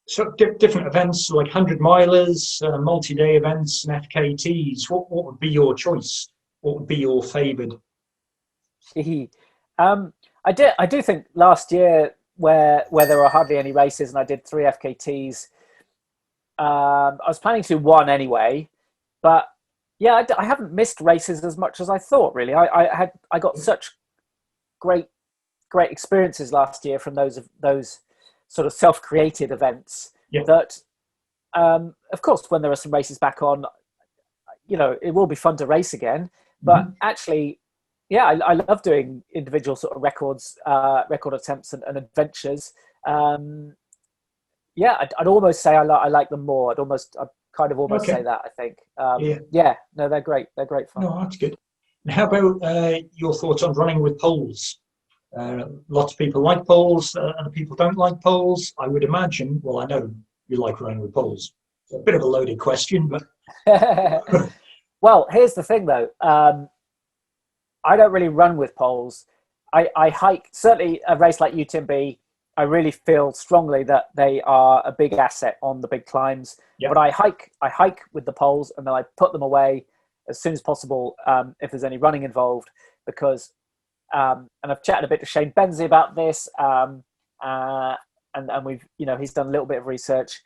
So different events like 100-milers, multi-day events, and FKTs. What would be your choice? What would be your favoured? I do think last year where there were hardly any races and I did 3 FKTs. I was planning to do 1 anyway, but yeah, I haven't missed races as much as I thought. Really, I got such great experiences last year from those sort of self-created events that, of course, when there are some races back on, it will be fun to race again. But actually, yeah, I love doing individual sort of record attempts and adventures. Yeah, I'd almost say I like them more. I'd kind of almost say that, I think. No, they're great. They're great fun. No, that's good. And how about your thoughts on running with poles? Lots of people like poles, other people don't like poles. I would imagine, well, I know you like running with poles. It's a bit of a loaded question, but... Well, here's the thing, though. I don't really run with poles. I hike, certainly a race like UTMB, I really feel strongly that they are a big asset on the big climbs. But I hike with the poles and then I put them away as soon as possible if there's any running involved, because and I've chatted a bit to Shane Benzie about this, and we've he's done a little bit of research.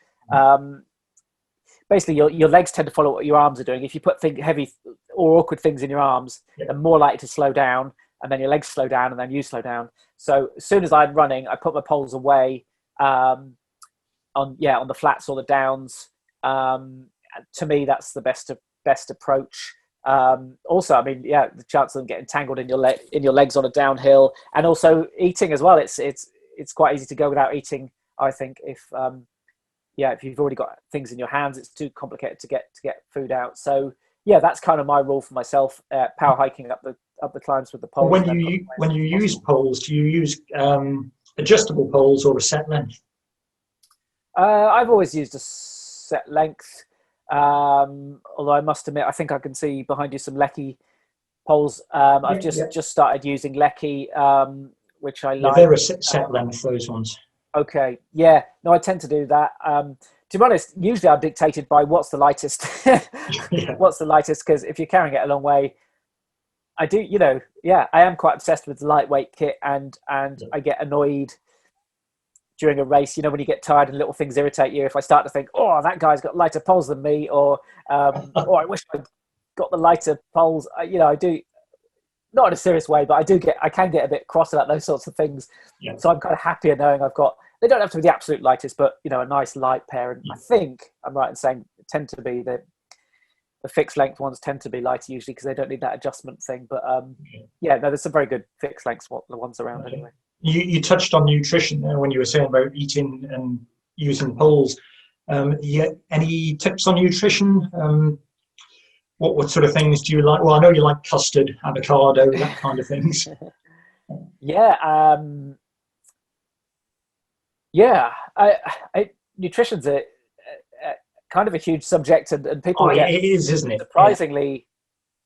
Basically, your legs tend to follow what your arms are doing. If you put heavy or awkward things in your arms, they're more likely to slow down, and then your legs slow down, and then you slow down. So as soon as I'm running, I put my poles away on the flats or the downs. To me, that's the best approach. Also, I mean, the chance of them getting tangled in your legs on a downhill, and also eating as well. It's quite easy to go without eating, I think. If you've already got things in your hands, it's too complicated to get food out. So yeah, that's kind of my rule for myself. Power hiking up the climbs with the poles. When you use poles, do you use adjustable poles or a set length? I've always used a set length. Although I must admit, I think I can see behind you some Lecky poles. I've just started using Lecky, which I like. They're a set length, those ones. Okay, yeah. No, I tend to do that. To be honest, usually I'm dictated by what's the lightest. What's the lightest? Because if you're carrying it a long way, I do. I am quite obsessed with the lightweight kit, and I get annoyed during a race, when you get tired and little things irritate you. If I start to think, oh, that guy's got lighter poles than me, or I wish I'd got the lighter poles. I do, not in a serious way, but I can get a bit cross about those sorts of things. Yeah. So I'm kind of happier knowing they don't have to be the absolute lightest, but a nice light pair. And I think I'm right in saying tend to be the fixed length ones tend to be lighter usually because they don't need that adjustment thing. But there's some very good fixed lengths the ones around anyway. You touched on nutrition there when you were saying about eating and using poles. Any tips on nutrition? What sort of things do you like? Well, I know you like custard, avocado, that kind of things. Nutrition's a kind of a huge subject, and people get it is, isn't it?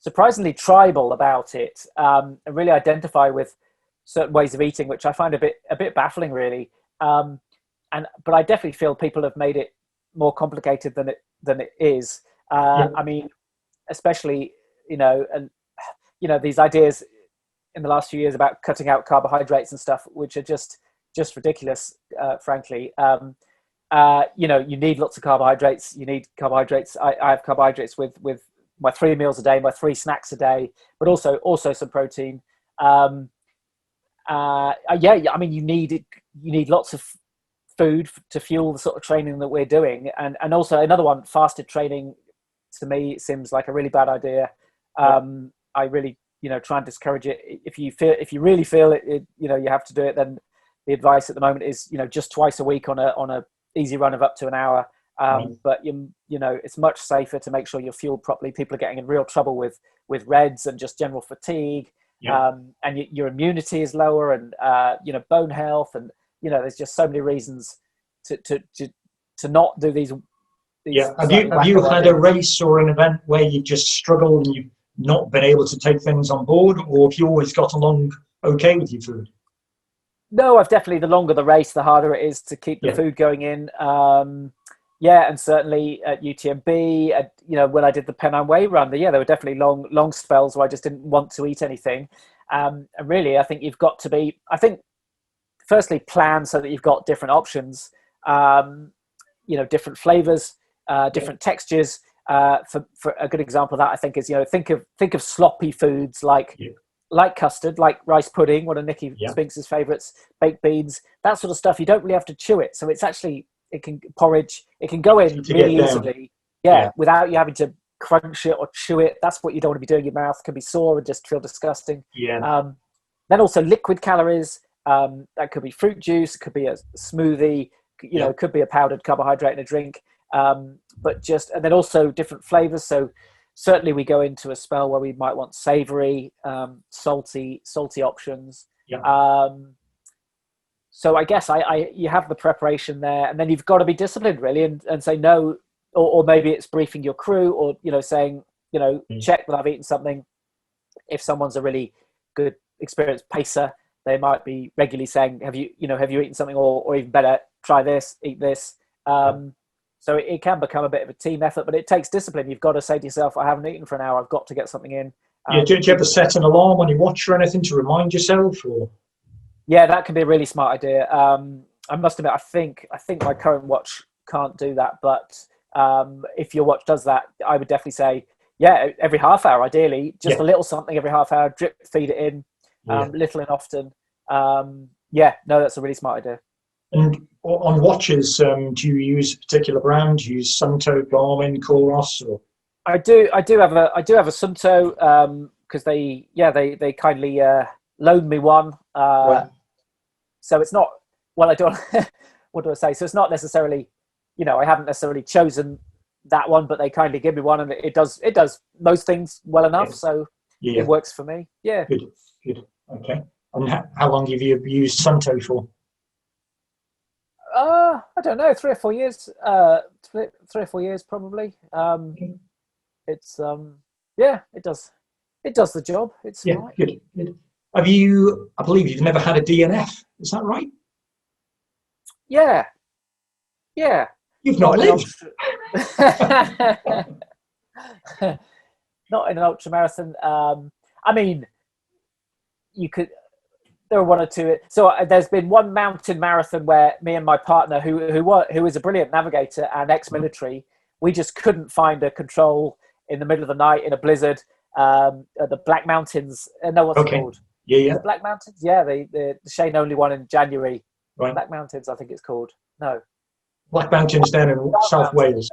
Surprisingly tribal about it, and really identify with certain ways of eating, which I find a bit baffling, really. But I definitely feel people have made it more complicated than it is. I mean, especially these ideas in the last few years about cutting out carbohydrates and stuff, which are just ridiculous, frankly. You need lots of carbohydrates. You need carbohydrates. I have carbohydrates with my 3 meals a day, my 3 snacks a day, but also some protein. I mean, you need lots of food to fuel the sort of training that we're doing, and also another one, fasted training. To me, it seems like a really bad idea. I really, try and discourage it. If you really feel it, you have to do it, then the advice at the moment is, just twice a week on a easy run of up to an hour. But it's much safer to make sure you're fueled properly. People are getting in real trouble with REDs and just general fatigue. And your immunity is lower, and bone health, and there's just so many reasons to not do these. Have you had a race or an event where you just struggled and you've not been able to take things on board, or have you always got along okay with your food? No, I've definitely, the longer the race, the harder it is to keep the food going in. Yeah, and certainly at UTMB, when I did the Pennine Way run, there were definitely long spells where I just didn't want to eat anything. And really, I think you've got to be, firstly, plan so that you've got different options, different flavors, different textures. For a good example of that, I think is, think of sloppy foods like custard, like rice pudding, one of Nikki Spinks's favorites, baked beans, that sort of stuff. You don't really have to chew it. So it's actually, porridge, it can go in really easily, without you having to crunch it or chew it. That's what you don't want to be doing. Your mouth can be sore and just feel disgusting. Then also liquid calories, that could be fruit juice, it could be a smoothie, it could be a powdered carbohydrate in a drink, and then also different flavors. So certainly we go into a spell where we might want savory, salty options. So I guess you have the preparation there, and then you've got to be disciplined really and say no, or maybe it's briefing your crew, or saying check that I've eaten something. If someone's a really good experienced pacer, they might be regularly saying, have you eaten something, or even better, try this, eat this. So it can become a bit of a team effort, but it takes discipline. You've got to say to yourself, I haven't eaten for an hour, I've got to get something in. Do you ever set an alarm on your watch or anything to remind yourself? Or? Yeah, that can be a really smart idea. I must admit, I think my current watch can't do that, but if your watch does that, I would definitely say, every half hour, ideally, just a little something every half hour, drip feed it in, little and often. That's a really smart idea. And on watches, do you use a particular brand? Do you use Sunto, Garmin, Coros? Or? I do have a Sunto, because they kindly loaned me one. So it's not, I don't. What do I say? So it's not necessarily, I haven't necessarily chosen that one, but they kindly give me one, and it does most things well enough. So it works for me. Yeah. Good. Okay. And how long have you used Sunto for? I don't know, 3 or 4 years. 3 or 4 years probably. It's it does the job. It's right. Good. I believe you've never had a DNF. Is that right? Yeah. You've not lived. Not in an ultra marathon. You could. There were 1 or 2. So there's been one mountain marathon where me and my partner, who is a brilliant navigator and ex-military, we just couldn't find a control in the middle of the night in a blizzard. At the Black Mountains. No, what's it called? Yeah. The Black Mountains. Yeah, the Shane only one in January. Right. Black Mountains, I think it's called. No. Black Mountains down in South Wales.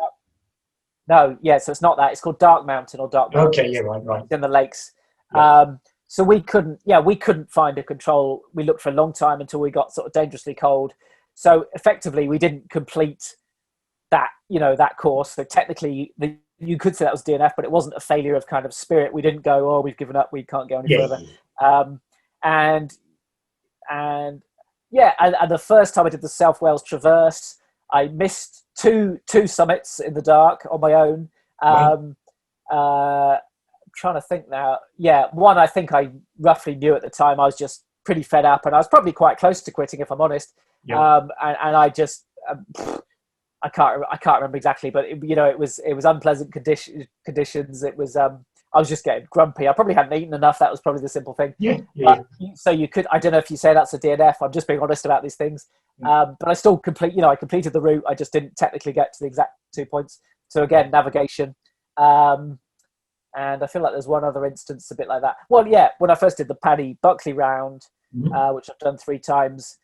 No, so it's not that. It's called Dark Mountain or Dark Mountains. Okay, right. It's in the lakes. Yeah. So we couldn't find a control. We looked for a long time until we got sort of dangerously cold. So effectively, we didn't complete that course. So technically, you could say that was DNF, but it wasn't a failure of kind of spirit. We didn't go, oh, we've given up, we can't go any further. And the first time I did the South Wales Traverse, I missed two summits in the dark on my own. Trying to think now. One I think I roughly knew at the time. I was just pretty fed up, and I was probably quite close to quitting, if I'm honest. And I just I can't remember exactly, but it was unpleasant conditions. It was I was just getting grumpy. I probably hadn't eaten enough. That was probably the simple thing. So you could, I don't know if you say that's a DNF. I'm just being honest about these things. But I still I completed the route. I just didn't technically get to the exact 2 points. So again, navigation. And I feel like there's one other instance a bit like that. Well, when I first did the Paddy Buckley round, which I've done 3 times,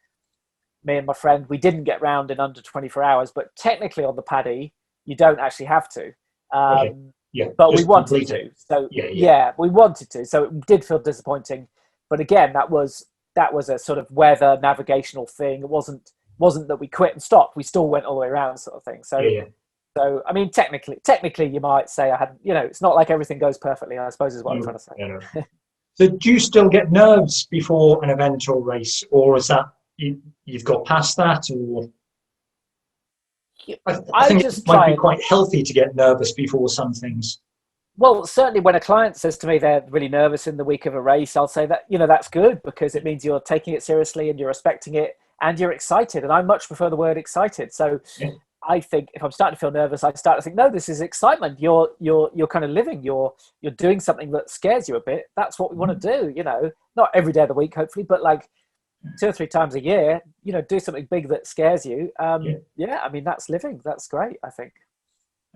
me and my friend, we didn't get round in under 24 hours, but technically on the Paddy, you don't actually have to. But we wanted to. So we wanted to. So it did feel disappointing. But again, that was a sort of weather navigational thing. It wasn't that we quit and stopped. We still went all the way around, sort of thing. So So, I mean, technically, you might say I hadn't, it's not like everything goes perfectly, I suppose is what I'm trying to say. So do you still get nerves before an event or race, or is that, you've got past that? Or I think it might be quite healthy to get nervous before some things. Well, certainly when a client says to me they're really nervous in the week of a race, I'll say that, that's good, because it means you're taking it seriously and you're respecting it and you're excited. And I much prefer the word excited. So Yeah. I think if I'm starting to feel nervous, I start to think, no, this is excitement. You're kind of living. You're doing something that scares you a bit. That's what we want to do. Not every day of the week, hopefully, but like 2 or 3 times a year. Do something big that scares you. Yeah, I mean, that's living. That's great, I think.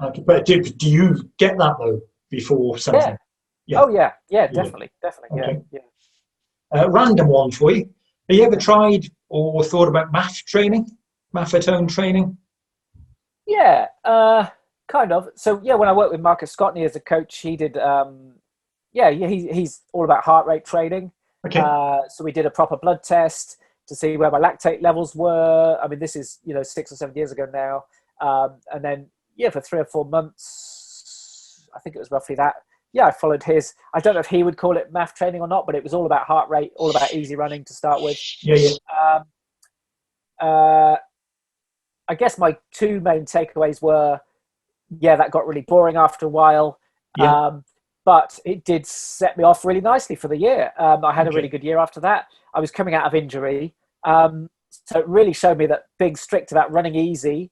Okay. But do you get that though before something? Yeah. Oh yeah, definitely. Okay. Yeah. Random one for you. Have you ever tried or thought about maffetone training? Yeah, kind of. So yeah, when I worked with Marcus Scotney as a coach, he did. He's all about heart rate training. Okay. So we did a proper blood test to see where my lactate levels were. I mean, this is 6 or 7 years ago now. And then for 3 or 4 months, I think it was roughly that. Yeah, I followed his. I don't know if he would call it math training or not, but it was all about heart rate, all about easy running to start with. Yeah. I guess my 2 main takeaways were, that got really boring after a while. Yeah. But it did set me off really nicely for the year. I had a really good year after that. I was coming out of injury. So it really showed me that being strict about running easy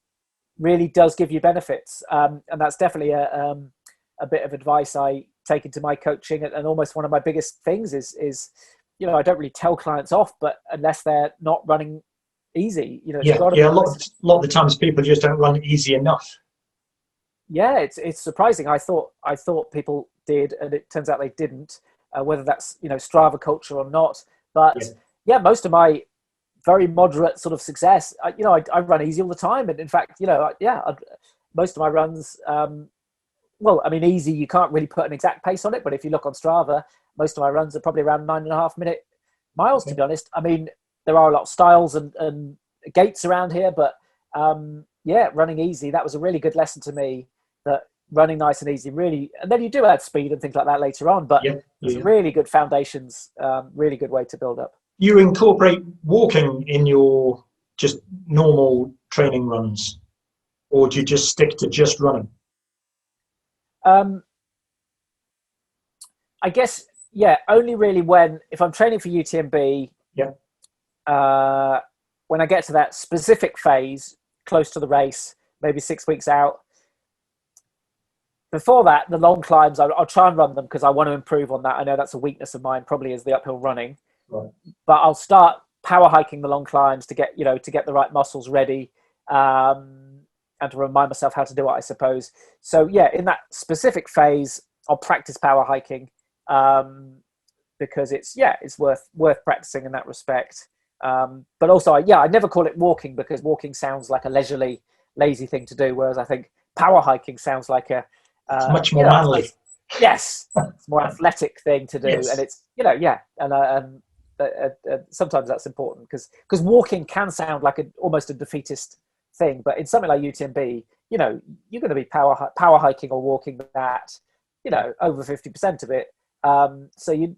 really does give you benefits. And that's definitely a bit of advice I take into my coaching. And almost one of my biggest things is I don't really tell clients off, but unless they're not running easy, it's got to be. A lot of the times people just don't run easy enough. Yeah, it's surprising. I thought people did, and it turns out they didn't. Whether that's Strava culture or not, but most of my very moderate sort of success, I run easy all the time, and in fact, most of my runs. Well, I mean, easy. You can't really put an exact pace on it, but if you look on Strava, most of my runs are probably around 9.5-minute miles. To be honest, I mean, there are a lot of styles and gates around here, but running easy. That was a really good lesson to me. That running nice and easy really, and then you do add speed and things like that later on, but it's really good foundations, really good way to build up. You incorporate walking in your just normal training runs, or do you just stick to just running? I guess, only really if I'm training for UTMB, when I get to that specific phase, close to the race, maybe 6 weeks out. Before that, the long climbs, I'll try and run them because I want to improve on that. I know that's a weakness of mine, probably, is the uphill running. Right. But I'll start power hiking the long climbs to get the right muscles ready, and to remind myself how to do it, I suppose. So in that specific phase, I'll practice power hiking, because it's worth practicing in that respect. But also, I never call it walking, because walking sounds like a leisurely, lazy thing to do, whereas I think power hiking sounds like it's much more manly. Yes, it's more athletic thing to do, Yes. and it's and sometimes that's important because walking can sound like almost a defeatist thing, but in something like UTMB, you're going to be power hiking or walking that, over 50% of it. So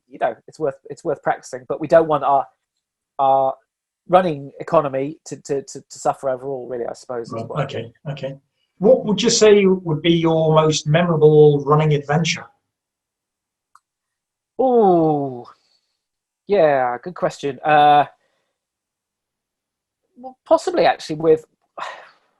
it's worth practicing, but we don't want our running economy to suffer overall, really, I suppose. Right. Okay. What would you say would be your most memorable running adventure? Oh, yeah, good question. Well, possibly actually with.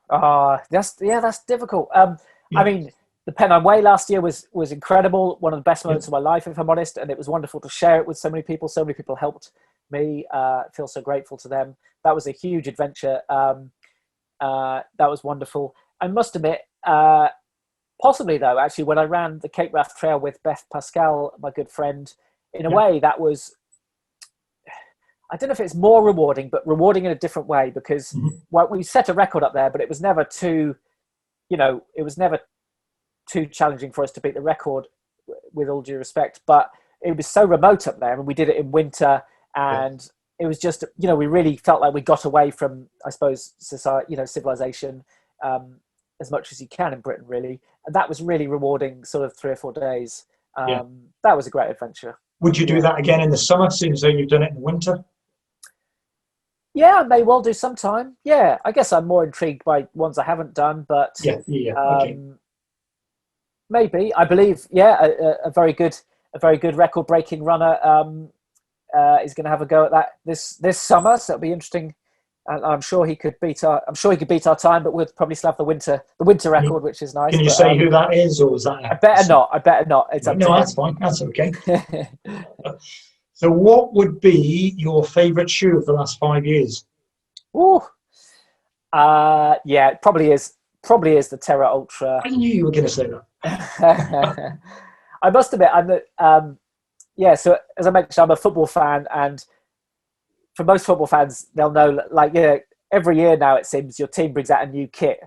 That's difficult. I mean, the Pennine Way last year was incredible. One of the best moments of my life, if I'm honest, and it was wonderful to share it with so many people. So many people helped me. Feel so grateful to them. That was a huge adventure. That was wonderful. I must admit, possibly though, actually, when I ran the Cape Wrath Trail with Beth Pascal, my good friend, in a way that was, I don't know if it's more rewarding, but rewarding in a different way, because we set a record up there, but it was never too challenging for us to beat the record, with all due respect. But it was so remote up there, and we did it in winter, and it was just, we really felt like we got away from, I suppose, society, civilization, as much as you can in Britain, really. And that was really rewarding, sort of 3 or 4 days. That was a great adventure. Would you do that again in the summer, seeing though you've done it in winter? Yeah, I may well do sometime. Yeah, I guess I'm more intrigued by ones I haven't done, but Okay. maybe. I believe, yeah, a very good record-breaking runner is going to have a go at that this summer. So it'll be interesting. I'm sure he could beat our time, but we'll probably still have the winter record, which is nice. Can you say who that is, or is that? I better not. It's up to him. That's fine. That's okay. So, what would be your favourite shoe of the last 5 years? Ooh, yeah, it probably is the Terra Ultra. I knew you were going to say that. I must admit, so as I mentioned, I'm a football fan, and for most football fans, they'll know, like, every year now it seems your team brings out a new kit,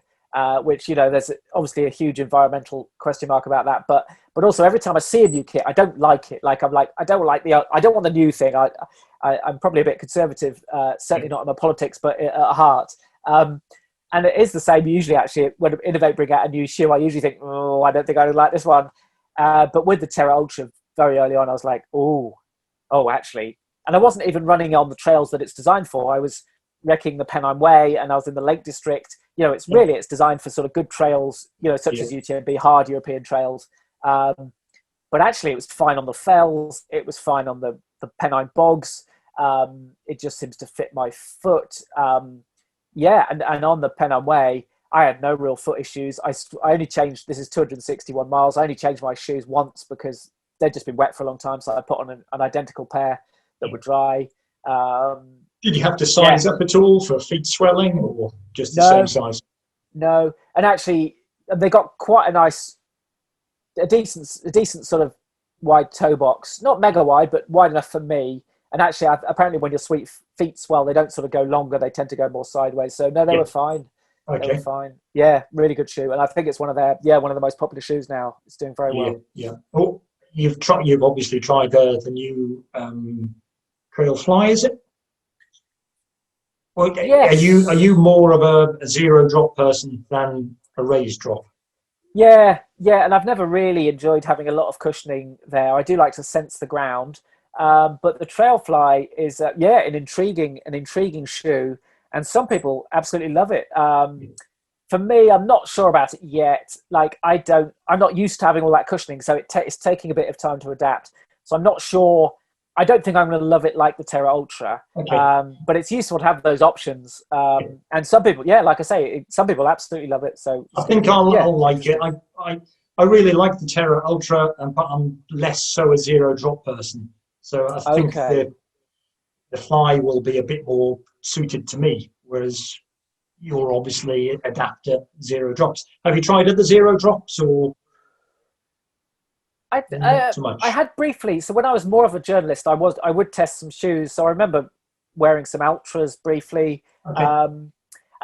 which, there's obviously a huge environmental question mark about that, but also every time I see a new kit, I don't like it. Like, I don't want the new thing. I'm probably a bit conservative, certainly not in my politics, but at heart. And it is the same usually, actually. When Innovate bring out a new shoe, I usually think, I don't think I would like this one. But with the Terra Ultra, very early on, I was like, oh, actually. And I wasn't even running on the trails that it's designed for. I was wrecking the Pennine Way, and I was in the Lake District. It's designed for sort of good trails, such as UTMB, hard European trails. But actually, it was fine on the fells. It was fine on the Pennine bogs. It just seems to fit my foot. And on the Pennine Way, I had no real foot issues. I only changed, this is 261 miles. I only changed my shoes once because they'd just been wet for a long time. So I put on an identical pair that were dry. Did you have to size up at all for feet swelling, or just the same size? No. And actually, they got quite a decent sort of wide toe box. Not mega wide, but wide enough for me. And actually, apparently when your feet swell, they don't sort of go longer. They tend to go more sideways. So no, they were fine. Okay. They were fine. Yeah, really good shoe. And I think it's one of the most popular shoes now. It's doing very well. Yeah. Oh, you've obviously tried the new Trail Fly, is it? Well, yes. Are you more of a zero drop person than a raised drop? Yeah, and I've never really enjoyed having a lot of cushioning there. I do like to sense the ground, but the Trail Fly is an intriguing shoe, and some people absolutely love it. For me, I'm not sure about it yet. Like, I'm not used to having all that cushioning, so it's taking a bit of time to adapt. So I'm not sure. I don't think I'm going to love it like the Terra Ultra, but it's useful to have those options. And some people, like I say, some people absolutely love it. So I think I'll like it. I really like the Terra Ultra, but I'm less so a zero drop person. So I think the Fly will be a bit more suited to me, whereas you're obviously adept at zero drops. Have you tried other zero drops, or? Not too much? I had briefly. So when I was more of a journalist, I would test some shoes. So I remember wearing some Ultras briefly. Okay. And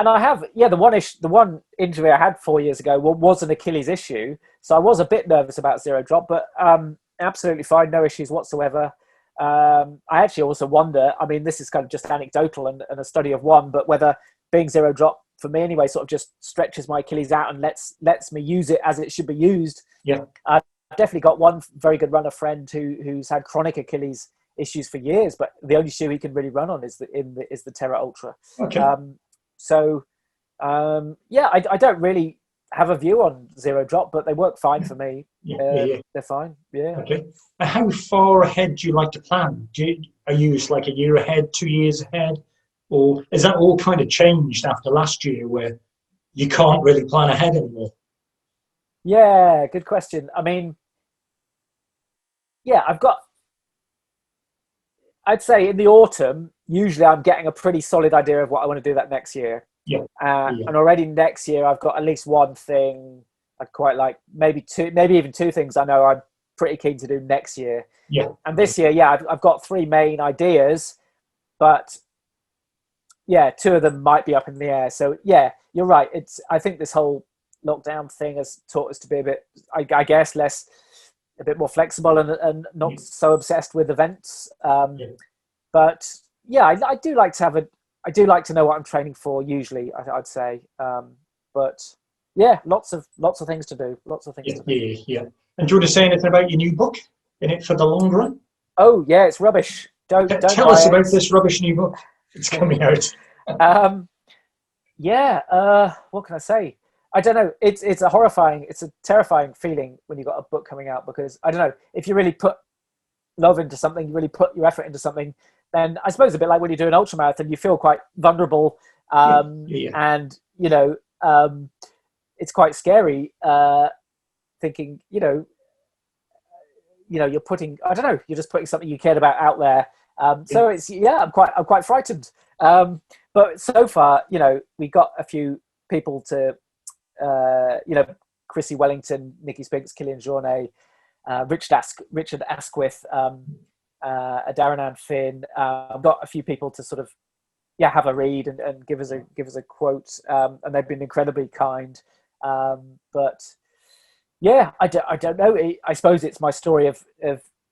I have, the one injury I had 4 years ago was an Achilles issue. So I was a bit nervous about zero drop, but absolutely fine, no issues whatsoever. I actually also wonder, I mean, this is kind of just anecdotal and a study of one, but whether being zero drop for me anyway sort of just stretches my Achilles out and lets me use it as it should be used. Yeah. I've definitely got one very good runner friend who's had chronic Achilles issues for years, but the only shoe he can really run on is the Terra Ultra. Okay. I don't really have a view on zero drop, but they work fine for me. They're fine. Yeah. Okay. How far ahead do you like to plan? Are you like a year ahead, 2 years ahead, or is that all kind of changed after last year where you can't really plan ahead anymore? Yeah, good question. I mean, I'd say in the autumn, usually I'm getting a pretty solid idea of what I want to do that next year. And already next year, I've got at least one thing I'd quite like, maybe even two things I know I'm pretty keen to do next year. Yeah. And this year, I've got three main ideas, but two of them might be up in the air. So you're right. I think this whole lockdown thing has taught us to be a bit, I guess, a bit more flexible and not so obsessed with events. But I do like to know what I'm training for. Usually, I'd say. But lots of things to do. Yeah. And do you want to say anything about your new book, In It for the Long Run? Oh yeah, it's rubbish. Don't tell us about this rubbish new book. It's coming out. What can I say? I don't know. It's a terrifying feeling when you've got a book coming out, because I don't know, if you really put love into something, you really put your effort into something, then I suppose a bit like when you do an ultramarathon, you feel quite vulnerable, and it's quite scary, thinking you're putting, I don't know, you're just putting something you cared about out there. So it's, I'm quite frightened. But so far, we got a few people to, Chrissy Wellington, Nikki Spinks, Killian Jornet, Richard Asquith, Darren Ann Finn. I've got a few people to sort of, have a read and give us a quote, and they've been incredibly kind. But yeah, I don't know. I suppose it's my story of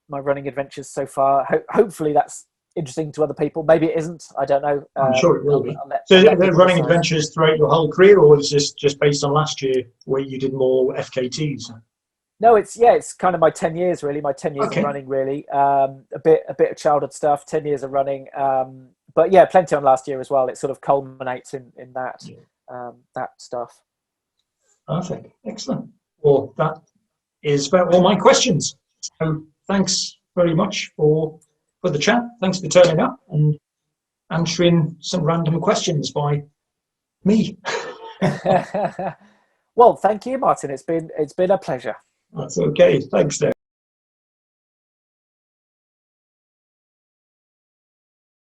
my running adventures so far. Hopefully that's interesting to other people. Maybe it isn't. I don't know. I'm sure it will be. So the running adventures throughout your whole career, or is this just based on last year where you did more FKTs? No, it's kind of my 10 years really. My 10 years of running really. A bit of childhood stuff. 10 years of running. But yeah, plenty on last year as well. It sort of culminates in that that stuff. Perfect. Excellent. Well, that is about all my questions. So thanks very much for the chat. Thanks for turning up and answering some random questions by me. Well, thank you, Martin. It's been a pleasure. That's okay. Thanks, Dave.